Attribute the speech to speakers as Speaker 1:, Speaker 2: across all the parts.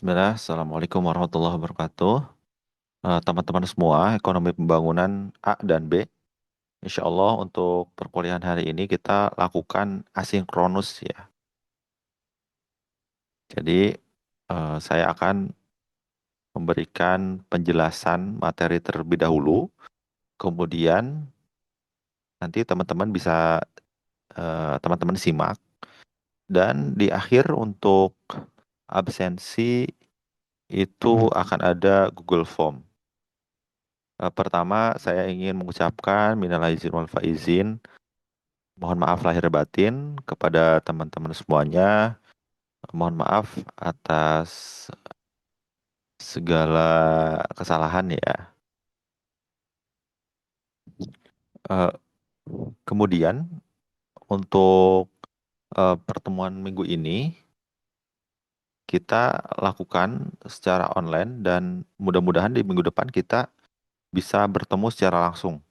Speaker 1: Bismillah, Assalamualaikum warahmatullahi wabarakatuh. Teman-teman semua, ekonomi pembangunan A dan B. Insya Allah untuk perkuliahan hari ini kita lakukan asinkronus ya. Jadi saya akan memberikan penjelasan materi terlebih dahulu. Kemudian nanti teman-teman simak. Dan di akhir untuk absensi itu akan ada Google Form. Pertama, saya ingin mengucapkan minal aizin wal faizin. Mohon maaf lahir batin kepada teman-teman semuanya. Mohon maaf atas segala kesalahan ya. Eh, Kemudian untuk pertemuan minggu ini kita lakukan secara online dan mudah-mudahan di minggu depan kita bisa bertemu secara langsung.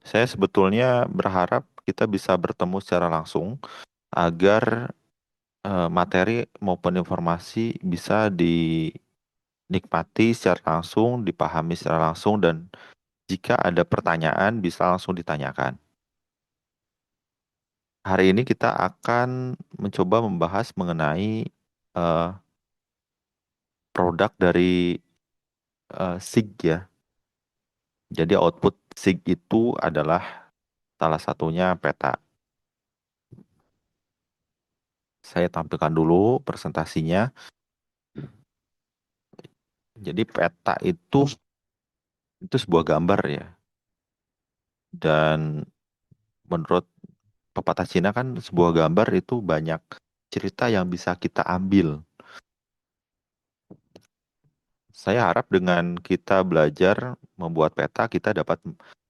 Speaker 1: Saya sebetulnya berharap kita bisa bertemu secara langsung agar materi maupun informasi bisa dinikmati secara langsung, dipahami secara langsung, dan jika ada pertanyaan bisa langsung ditanyakan. Hari ini kita akan mencoba membahas mengenai eh, produk dari SIG ya. Jadi output SIG itu adalah salah satunya peta. Saya tampilkan dulu presentasinya. Jadi peta itu sebuah gambar ya. Dan menurut pepatah Cina kan sebuah gambar itu banyak cerita yang bisa kita ambil. Saya harap dengan kita belajar membuat peta, kita dapat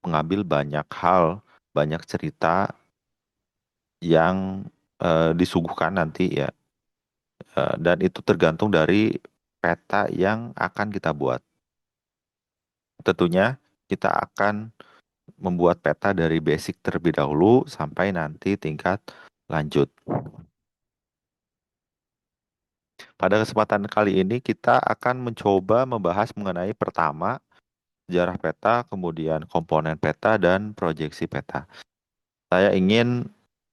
Speaker 1: mengambil banyak hal, banyak cerita yang disuguhkan nanti ya. Dan itu tergantung dari peta yang akan kita buat. Tentunya kita akan membuat peta dari basic terlebih dahulu sampai nanti tingkat lanjut. Pada kesempatan kali ini kita akan mencoba membahas mengenai pertama sejarah peta, kemudian komponen peta dan proyeksi peta. Saya ingin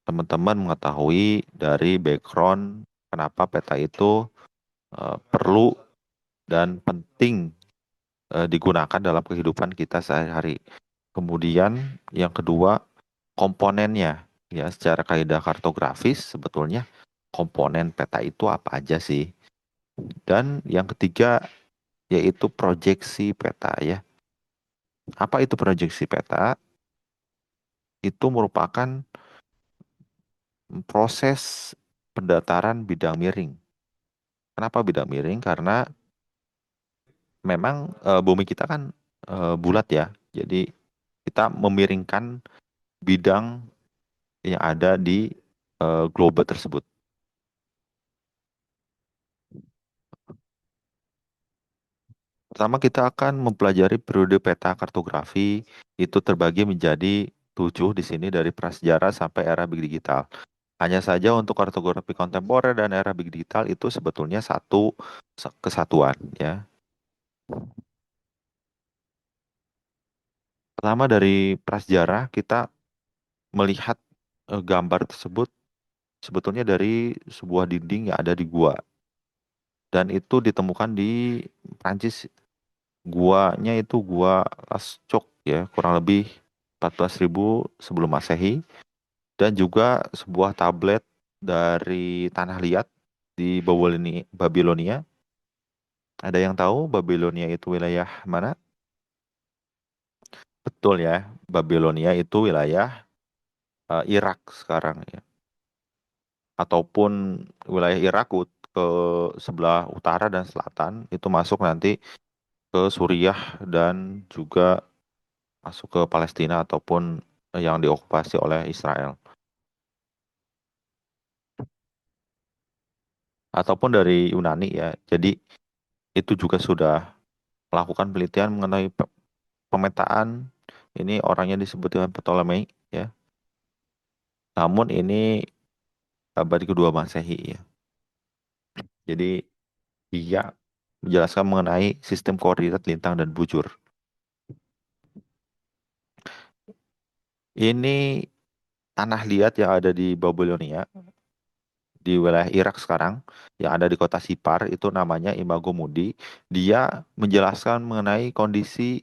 Speaker 1: teman-teman mengetahui dari background kenapa peta itu perlu dan penting digunakan dalam kehidupan kita sehari-hari. Kemudian yang kedua, komponennya. Ya, secara kaidah kartografis sebetulnya komponen peta itu apa aja sih? Dan yang ketiga yaitu proyeksi peta ya. Apa itu proyeksi peta? Itu merupakan proses pendataran bidang miring. Kenapa bidang miring? Karena memang bumi kita kan bulat ya. Jadi kita memiringkan bidang yang ada di globe tersebut. Pertama kita akan mempelajari periode peta kartografi. Itu terbagi menjadi 7 di sini dari prasejarah sampai era big digital. Hanya saja untuk kartografi kontemporer dan era big digital itu sebetulnya satu kesatuan ya. Pertama dari prasejarah kita melihat gambar tersebut sebetulnya dari sebuah dinding yang ada di gua dan itu ditemukan di Prancis. Guanya itu gua Lascaux ya, kurang lebih 14.000 sebelum Masehi dan juga sebuah tablet dari tanah liat di Babilonia. Ada yang tahu Babilonia itu wilayah mana? Betul ya, Babilonia itu wilayah Irak sekarang ya. Ataupun wilayah Irak ke sebelah utara dan selatan itu masuk nanti ke Suriah dan juga masuk ke Palestina ataupun yang diokupasi oleh Israel. Ataupun dari Yunani ya. Jadi itu juga sudah melakukan penelitian mengenai pemetaan. Ini orangnya disebut dengan Ptolemei ya. Namun ini abad kedua Masehi ya. Jadi dia menjelaskan mengenai sistem koordinat lintang dan bujur. Ini tanah liat yang ada di Babilonia, di wilayah Irak sekarang, yang ada di kota Sipar, itu namanya Imago Mundi. Dia menjelaskan mengenai kondisi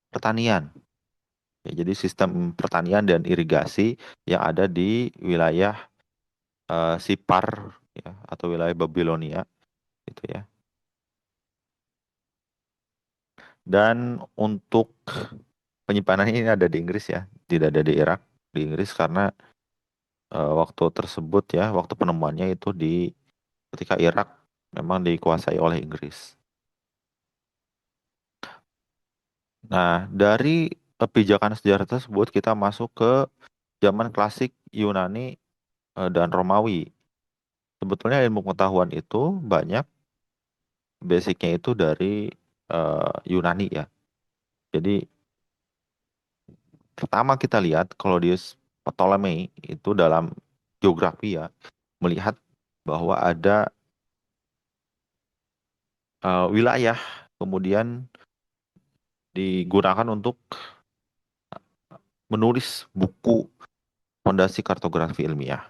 Speaker 1: pertanian. Ya, jadi sistem pertanian dan irigasi yang ada di wilayah Sipar, ya, atau wilayah Babilonia gitu ya. Dan untuk penyimpanan ini ada di Inggris ya, tidak ada di Irak, di Inggris karena waktu tersebut ya, waktu penemuannya itu di ketika Irak memang dikuasai oleh Inggris. Nah, dari pijakan sejarah tersebut kita masuk ke zaman klasik Yunani dan Romawi. Sebetulnya ilmu pengetahuan itu banyak basicnya itu dari Yunani ya. Jadi pertama kita lihat Claudius Ptolemy itu dalam geografi ya, melihat bahwa ada wilayah kemudian digunakan untuk menulis buku fondasi kartografi ilmiah.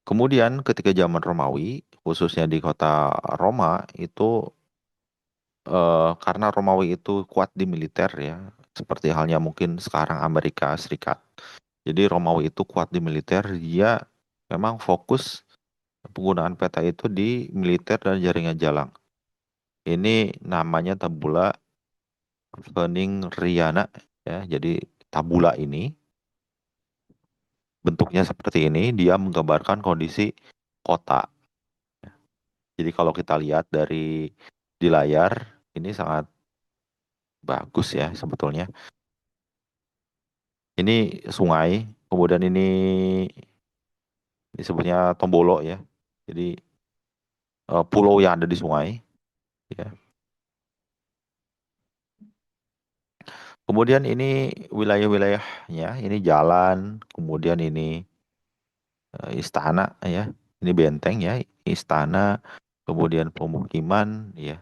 Speaker 1: Kemudian ketika zaman Romawi, khususnya di kota Roma, itu karena Romawi itu kuat di militer ya, seperti halnya mungkin sekarang Amerika Serikat. Jadi Romawi itu kuat di militer, dia memang fokus penggunaan peta itu di militer dan jaringan jalan. Ini namanya tabula Veningriana ya. Jadi tabula ini bentuknya seperti ini, dia menggambarkan kondisi kota. Jadi kalau kita lihat dari di layar, ini sangat bagus ya sebetulnya. Ini sungai, kemudian ini disebutnya Tombolo ya. Jadi pulau yang ada di sungai ya. Kemudian ini wilayah-wilayahnya, ini jalan, kemudian ini istana ya. Ini benteng ya, istana, kemudian pemukiman ya.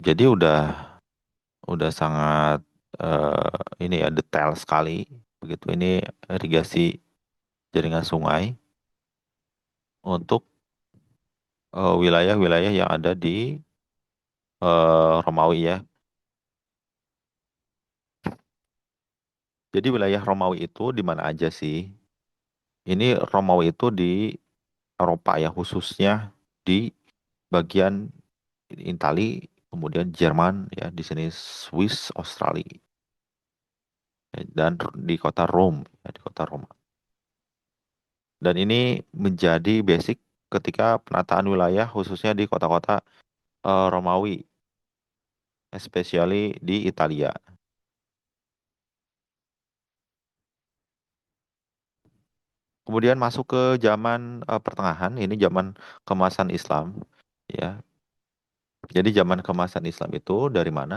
Speaker 1: Jadi udah sangat ini ya detail sekali begitu. Ini irigasi jaringan sungai untuk wilayah-wilayah yang ada di Romawi ya. Jadi wilayah Romawi itu di mana aja sih? Ini Romawi itu di Eropa ya, khususnya di bagian Itali, kemudian Jerman ya, di sini Swiss, Australia, ya, dan di kota Rome, ya, di kota Roma. Dan ini menjadi basic ketika penataan wilayah khususnya di kota-kota Romawi, especially di Italia. Kemudian masuk ke zaman pertengahan, ini zaman kemasan Islam, ya. Jadi zaman kemasan Islam itu dari mana?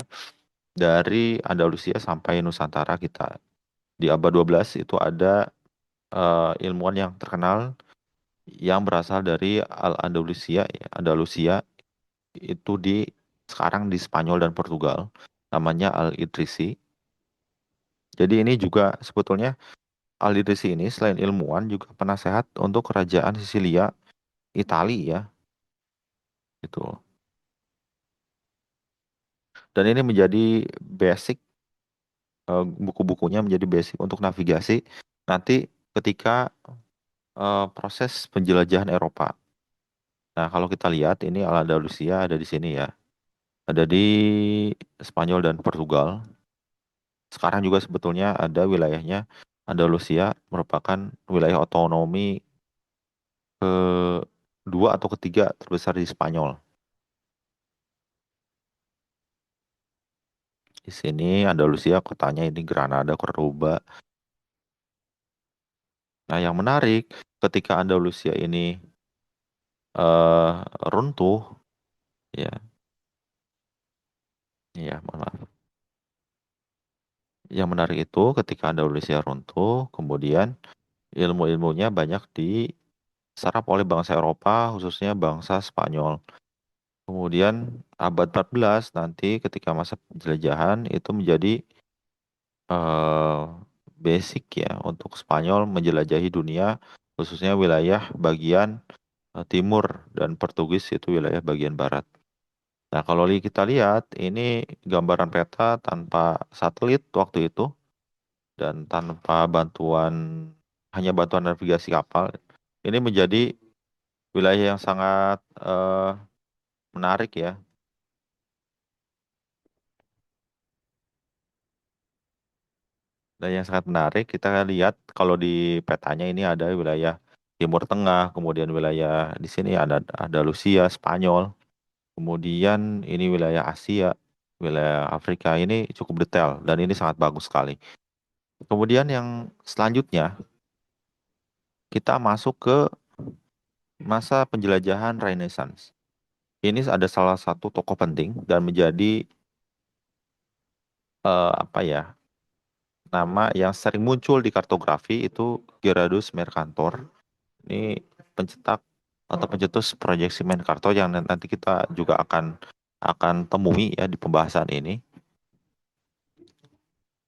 Speaker 1: Dari Andalusia sampai Nusantara kita. Di abad 12 itu ada ilmuwan yang terkenal yang berasal dari Al-Andalusia, ya. Andalusia itu di sekarang di Spanyol dan Portugal, namanya Al-Idrisi. Jadi ini juga sebetulnya Al-Idrisi ini selain ilmuwan juga penasehat untuk kerajaan Sisilia, Italia ya, gitu. Dan ini menjadi basic buku-bukunya menjadi basic untuk navigasi nanti ketika proses penjelajahan Eropa. Nah, kalau kita lihat ini Al-Andalusia ada di sini ya. Ada di Spanyol dan Portugal. Sekarang juga sebetulnya ada wilayahnya Andalusia merupakan wilayah otonomi kedua atau ketiga terbesar di Spanyol. Di sini Andalusia kotanya ini Granada, Cordoba. Nah, yang menarik ketika Andalusia ini runtuh, ya, ya, mohon maaf. Yang menarik itu ketika Andalusia runtuh, kemudian ilmu-ilmunya banyak serap oleh bangsa Eropa, khususnya bangsa Spanyol. Kemudian abad 14 nanti ketika masa penjelajahan itu menjadi eh, basic ya untuk Spanyol menjelajahi dunia, khususnya wilayah bagian timur dan Portugis itu wilayah bagian barat. Nah, kalau kita lihat ini gambaran peta tanpa satelit waktu itu dan tanpa bantuan hanya bantuan navigasi kapal. Ini menjadi wilayah yang sangat menarik ya. Dan yang sangat menarik kita lihat kalau di petanya ini ada wilayah Timur Tengah, kemudian wilayah di sini ada Andalusia, Spanyol, kemudian ini wilayah Asia, wilayah Afrika ini cukup detail dan ini sangat bagus sekali. Kemudian yang selanjutnya kita masuk ke masa penjelajahan Renaissance. Ini ada salah satu tokoh penting dan menjadi apa ya, nama yang sering muncul di kartografi itu Gerardus Mercator. Ini pencetak atau pencetus proyeksi Mercator yang nanti kita juga akan temui ya di pembahasan ini.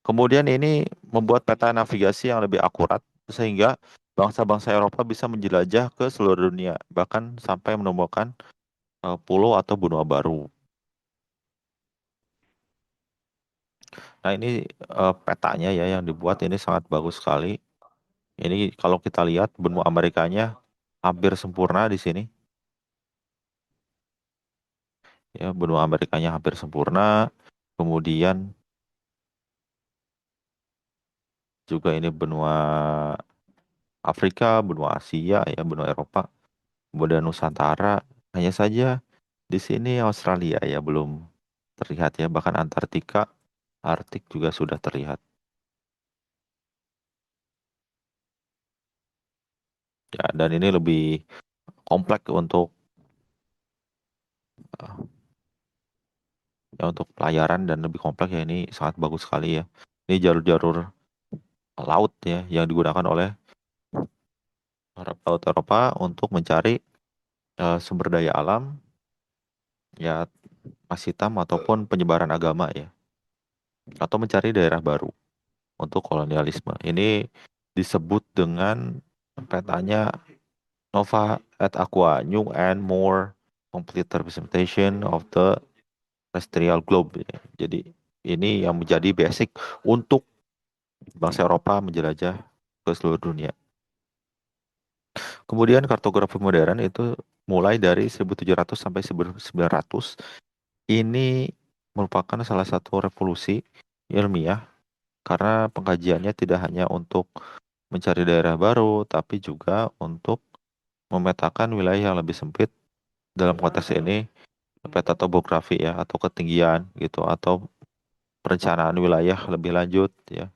Speaker 1: Kemudian ini membuat peta navigasi yang lebih akurat sehingga bangsa-bangsa Eropa bisa menjelajah ke seluruh dunia, bahkan sampai menemukan pulau atau benua baru. Nah, ini petanya ya yang dibuat ini sangat bagus sekali. Ini kalau kita lihat benua Amerikanya hampir sempurna di sini. Ya, benua Amerikanya hampir sempurna. Kemudian juga ini benua Afrika, benua Asia, ya benua Eropa, kemudian Nusantara. Hanya saja di sini Australia ya belum terlihat ya, bahkan Antartika, Arktik juga sudah terlihat. Ya, dan ini lebih kompleks untuk ya untuk pelayaran dan lebih kompleks ya, ini sangat bagus sekali ya. Ini jalur-jalur laut ya yang digunakan oleh para pelaut Eropa untuk mencari sumber daya alam ya, emas hitam ataupun penyebaran agama ya, atau mencari daerah baru untuk kolonialisme. Ini disebut dengan petanya Nova et Aqua, New and More Complete Representation of the Terrestrial Globe. Ya. Jadi ini yang menjadi basic untuk bangsa Eropa menjelajah ke seluruh dunia. Kemudian kartografi modern itu mulai dari 1700 sampai 1900. Ini merupakan salah satu revolusi ilmiah karena pengkajiannya tidak hanya untuk mencari daerah baru, tapi juga untuk memetakan wilayah yang lebih sempit. Dalam konteks ini, peta topografi ya, atau ketinggian gitu, atau perencanaan wilayah lebih lanjut ya.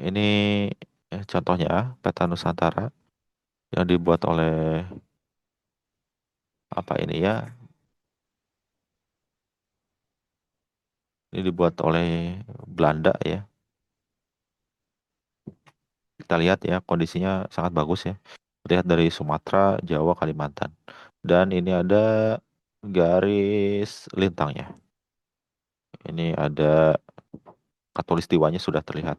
Speaker 1: Ini contohnya peta Nusantara yang dibuat oleh apa ini ya? Ini dibuat oleh Belanda ya. Kita lihat ya kondisinya sangat bagus ya. Lihat dari Sumatera, Jawa, Kalimantan. Dan ini ada garis lintangnya. Ini ada katulistiwanya sudah terlihat.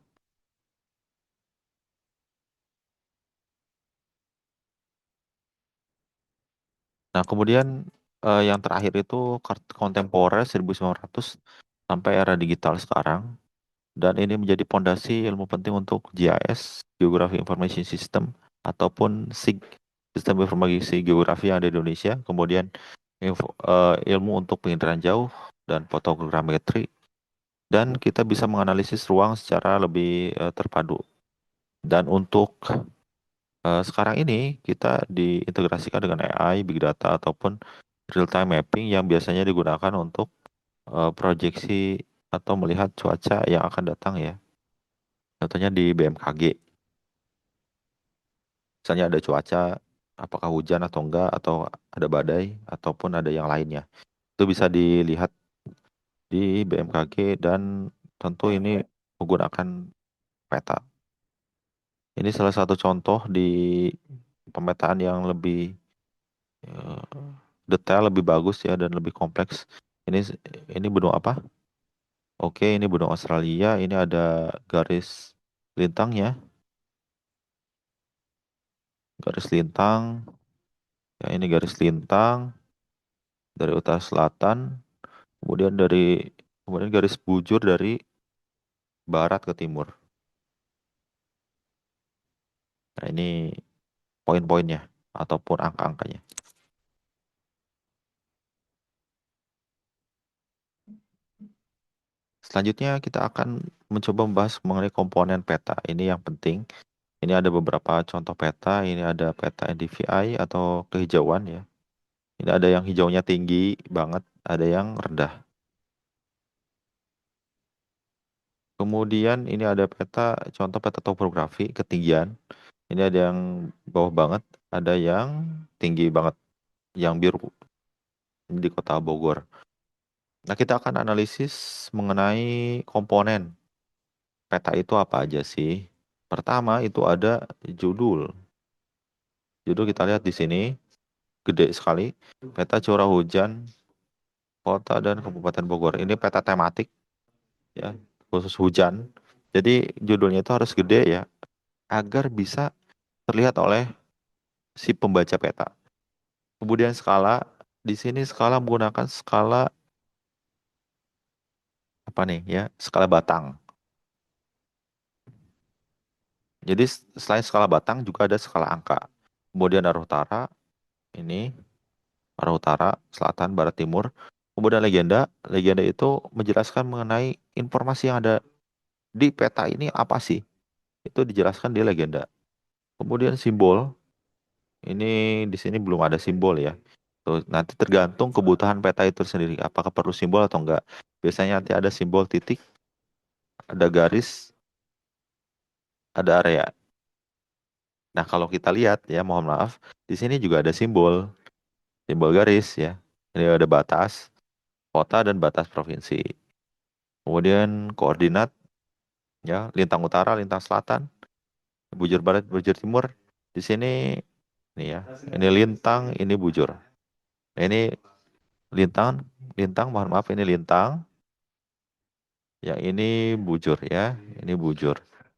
Speaker 1: Nah, kemudian yang terakhir itu kartu kontemporer 1900 sampai era digital sekarang. Dan ini menjadi pondasi ilmu penting untuk GIS, Geography Information System, ataupun SIG, Sistem Informasi Geografi yang ada di Indonesia. Kemudian ilmu untuk penginderaan jauh dan fotogrametri. Dan kita bisa menganalisis ruang secara lebih terpadu. Dan untuk sekarang ini kita diintegrasikan dengan AI, Big Data, ataupun real time mapping yang biasanya digunakan untuk proyeksi atau melihat cuaca yang akan datang ya. Contohnya di BMKG, misalnya ada cuaca, apakah hujan atau enggak, atau ada badai, ataupun ada yang lainnya. Itu bisa dilihat di BMKG dan tentu ini menggunakan peta. Ini salah satu contoh di pemetaan yang lebih eh, detail, lebih bagus ya dan lebih kompleks. Ini ini benua apa? Oke, ini benua Australia. Ini ada garis lintangnya, garis lintang. Ya, ini garis lintang dari utara selatan, kemudian kemudian garis bujur dari barat ke timur. Nah, ini poin-poinnya ataupun angka-angkanya. Selanjutnya kita akan mencoba membahas mengenai komponen peta. Ini yang penting. Ini ada beberapa contoh peta. Ini ada peta NDVI atau kehijauan ya. Ini ada yang hijaunya tinggi banget, ada yang rendah. Kemudian ini ada contoh peta topografi ketinggian. Ini ada yang bawah banget, ada yang tinggi banget, yang biru di kota Bogor. Nah, kita akan analisis mengenai komponen peta itu apa aja sih. Pertama itu ada judul. Judul kita lihat di sini, gede sekali. Peta curah hujan kota dan Kabupaten Bogor. Ini peta tematik ya, khusus hujan. Jadi judulnya itu harus gede ya, agar bisa terlihat oleh si pembaca peta. Kemudian skala, di sini skala menggunakan skala apa nih ya, skala batang. Jadi selain skala batang juga ada skala angka. Kemudian arah utara, ini arah utara, selatan, barat, timur. Kemudian legenda, legenda itu menjelaskan mengenai informasi yang ada di peta ini apa sih? Itu dijelaskan di legenda. Kemudian simbol, ini di sini belum ada simbol ya. Tuh, nanti tergantung kebutuhan peta itu sendiri, apakah perlu simbol atau enggak. Biasanya nanti ada simbol titik, ada garis, ada area. Nah, kalau kita lihat ya, mohon maaf, di sini juga ada simbol, simbol garis ya. Ini ada batas kota dan batas provinsi. Kemudian koordinat ya, lintang utara, lintang selatan, bujur barat, bujur timur. Di sini nih ya, ini lintang, ini bujur. Nah, ini lintang, lintang, mohon maaf, ini lintang. Yang ini bujur ya, ini bujur.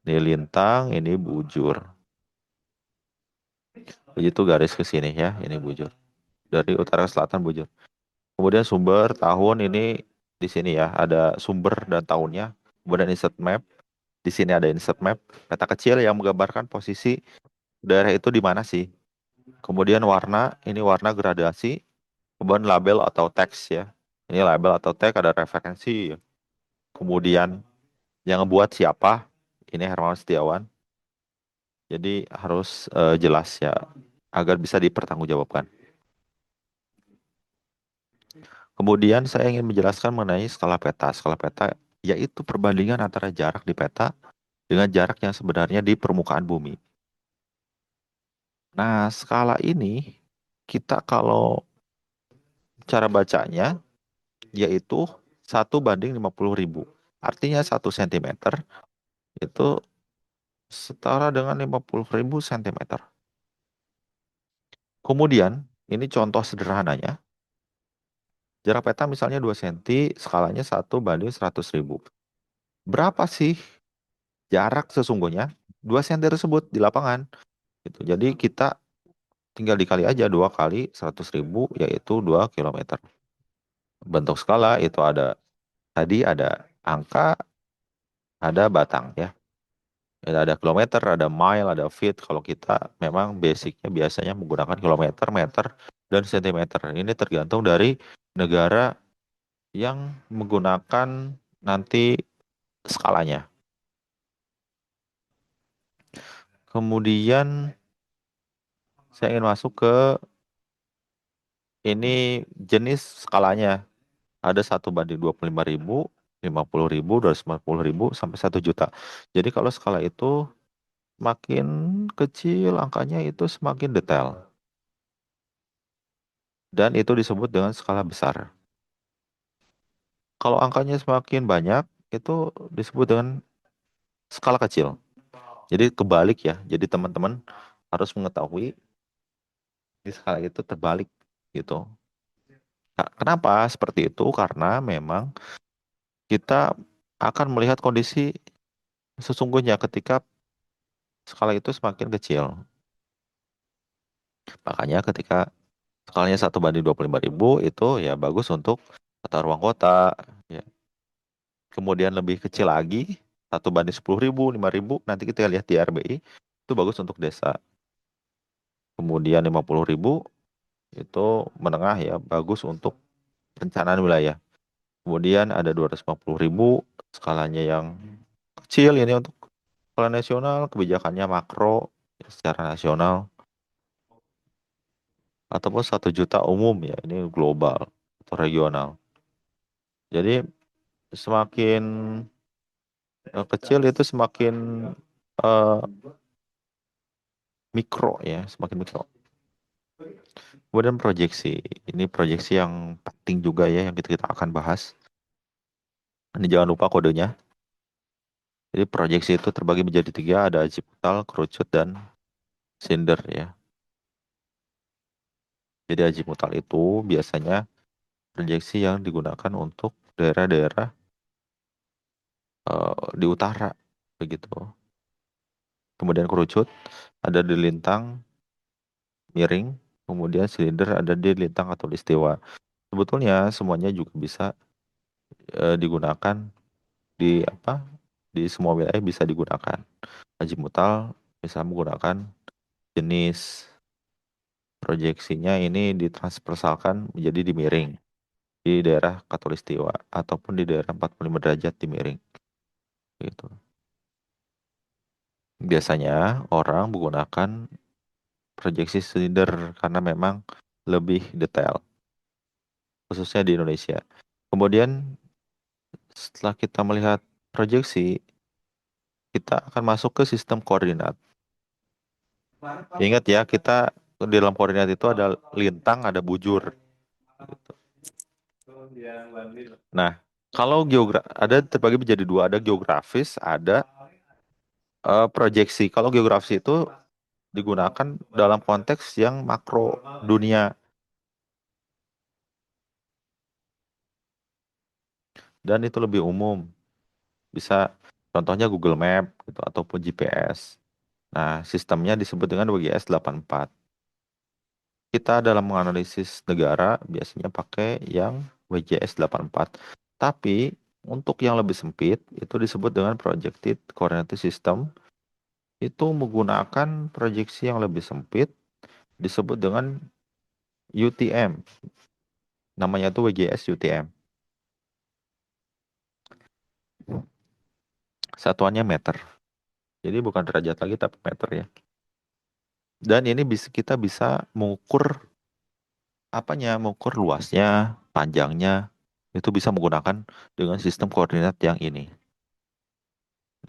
Speaker 1: Ini lintang, ini bujur. Begitu garis ke sini ya, ini bujur. Dari utara ke selatan bujur. Kemudian sumber tahun ini di sini ya, ada sumber dan tahunnya. Kemudian insert map. Di sini ada insert map, peta kecil yang menggambarkan posisi daerah itu di mana sih. Kemudian warna, ini warna gradasi. Kemudian label atau teks ya. Ini label atau teks ada referensi. Kemudian yang ngebuat siapa? Ini Hermawan Setiawan. Jadi harus jelas ya agar bisa dipertanggungjawabkan. Kemudian saya ingin menjelaskan mengenai skala peta. Skala peta yaitu perbandingan antara jarak di peta dengan jarak yang sebenarnya di permukaan bumi. Nah, skala ini kita kalau cara bacanya yaitu 1:50.000. Artinya 1 cm itu setara dengan 50.000 cm. Kemudian, ini contoh sederhananya. Jarak peta misalnya 2 cm, skalanya 1:100.000. Berapa sih jarak sesungguhnya 2 cm tersebut di lapangan? Gitu. Jadi kita tinggal dikali aja 2 kali 100.000 yaitu 2 km. Bentuk skala itu tadi ada angka, ada batang ya. Ada kilometer, ada mile, ada feet. Kalau kita memang basicnya biasanya menggunakan kilometer, meter, dan sentimeter. Ini tergantung dari negara yang menggunakan nanti skalanya. Kemudian saya ingin masuk ke ini jenis skalanya. Ada 1:25.000, 50.000, 250.000, sampai 1 juta. Jadi kalau skala itu makin kecil angkanya itu semakin detail. Dan itu disebut dengan skala besar. Kalau angkanya semakin banyak, itu disebut dengan skala kecil. Jadi kebalik ya. Jadi teman-teman harus mengetahui di skala itu terbalik gitu. Nah, kenapa seperti itu? Karena memang kita akan melihat kondisi sesungguhnya ketika skala itu semakin kecil. Makanya ketika skalanya 1:25.000 itu ya bagus untuk tata ruang kota. Ya. Kemudian lebih kecil lagi 1:10.000, 5.000. Nanti kita lihat di RBI itu bagus untuk desa. Kemudian 50.000 itu menengah ya bagus untuk perencanaan wilayah. Kemudian ada 250.000 skalanya yang kecil ini untuk skala nasional, kebijakannya makro ya, secara nasional ataupun 1 juta umum ya ini global atau regional. Jadi semakin kecil itu semakin eh, mikro ya, semakin mikro. Kemudian proyeksi, ini proyeksi yang penting juga ya yang kita akan bahas. Ini jangan lupa kodenya. Jadi proyeksi itu terbagi menjadi tiga, ada azimutal, kerucut, dan sinder ya. Jadi azimutal itu biasanya proyeksi yang digunakan untuk daerah-daerah di utara begitu. Kemudian kerucut ada di lintang miring, kemudian silinder ada di lintang atau istiwa. Sebetulnya semuanya juga bisa digunakan di apa? Di semua wilayah bisa digunakan. Azimutal bisa menggunakan jenis proyeksinya ini ditransversalkan menjadi di miring di daerah Katulistiwa ataupun di daerah 45 derajat di miring gitu. Biasanya orang menggunakan proyeksi silinder karena memang lebih detail khususnya di Indonesia. Kemudian setelah kita melihat proyeksi, kita akan masuk ke sistem koordinat. Ingat ya, kita di dalam koordinat itu ada lintang, ada bujur. Gitu. Nah, kalau ada terbagi menjadi dua, ada geografis, ada proyeksi. Kalau geografis itu digunakan dalam konteks yang makro dunia dan itu lebih umum. Bisa contohnya Google Map gitu ataupun GPS. Nah, sistemnya disebut dengan WGS 84. Kita dalam menganalisis negara biasanya pakai yang WGS 84. Tapi untuk yang lebih sempit itu disebut dengan Projected Coordinate System. Itu menggunakan proyeksi yang lebih sempit disebut dengan UTM. Namanya tuh WGS UTM. Satuannya meter. Jadi bukan derajat lagi tapi meter ya. Dan ini kita bisa mengukur apanya, mengukur luasnya, panjangnya, itu bisa menggunakan dengan sistem koordinat yang ini.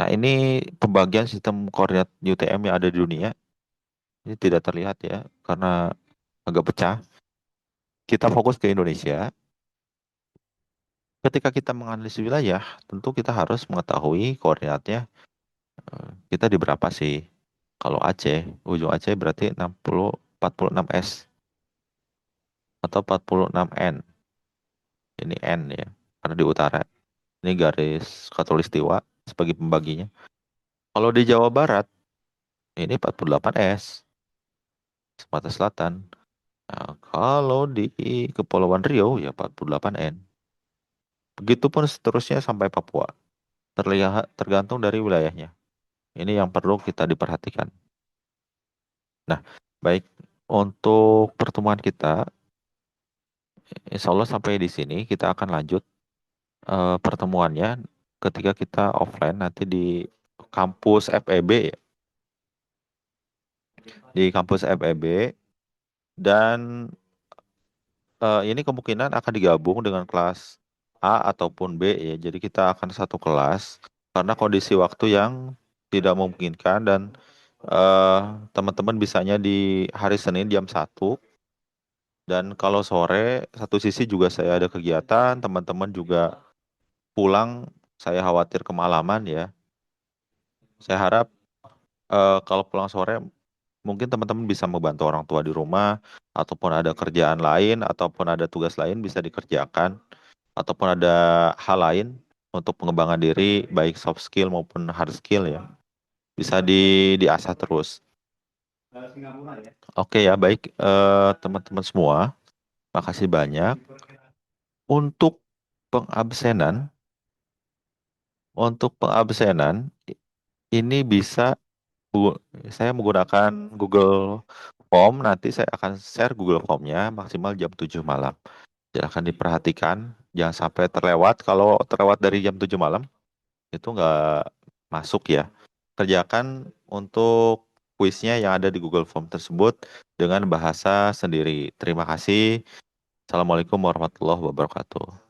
Speaker 1: Nah, ini pembagian sistem koordinat UTM yang ada di dunia. Ini tidak terlihat ya, karena agak pecah. Kita fokus ke Indonesia. Ketika kita menganalisis wilayah, tentu kita harus mengetahui koordinatnya. Kita di berapa sih? Kalau Aceh, ujung Aceh berarti 46 S atau 46 N. Ini N ya, karena di utara. Ini garis khatulistiwa sebagai pembaginya. Kalau di Jawa Barat, ini 48 S, Sumatera Selatan. Nah, kalau di Kepulauan Riau, ya 48 N. Begitupun seterusnya sampai Papua. Terlihat tergantung dari wilayahnya. Ini yang perlu kita diperhatikan. Nah, baik untuk pertemuan kita, insya Allah sampai di sini kita akan lanjut pertemuannya ketika kita offline nanti di kampus FEB ya. Di kampus FEB dan ini kemungkinan akan digabung dengan kelas A ataupun B ya. Jadi kita akan satu kelas karena kondisi waktu yang tidak memungkinkan dan teman-teman bisanya di hari Senin jam 1 dan kalau sore satu sisi juga saya ada kegiatan, teman-teman juga pulang saya khawatir kemalaman ya. Saya harap Kalau pulang sore mungkin teman-teman bisa membantu orang tua di rumah, ataupun ada kerjaan lain, ataupun ada tugas lain bisa dikerjakan, ataupun ada hal lain untuk pengembangan diri, baik soft skill maupun hard skill ya, bisa diasah terus. Oke ya, baik teman-teman semua, makasih banyak. Untuk pengabsenan, untuk pengabsenan ini bisa saya menggunakan Google Form. Nanti saya akan share Google Form-nya maksimal jam 7 malam. Silahkan diperhatikan, jangan sampai terlewat. Kalau terlewat dari jam 7 malam, itu nggak masuk ya. Kerjakan untuk kuisnya yang ada di Google Form tersebut dengan bahasa sendiri. Terima kasih. Assalamualaikum warahmatullahi wabarakatuh.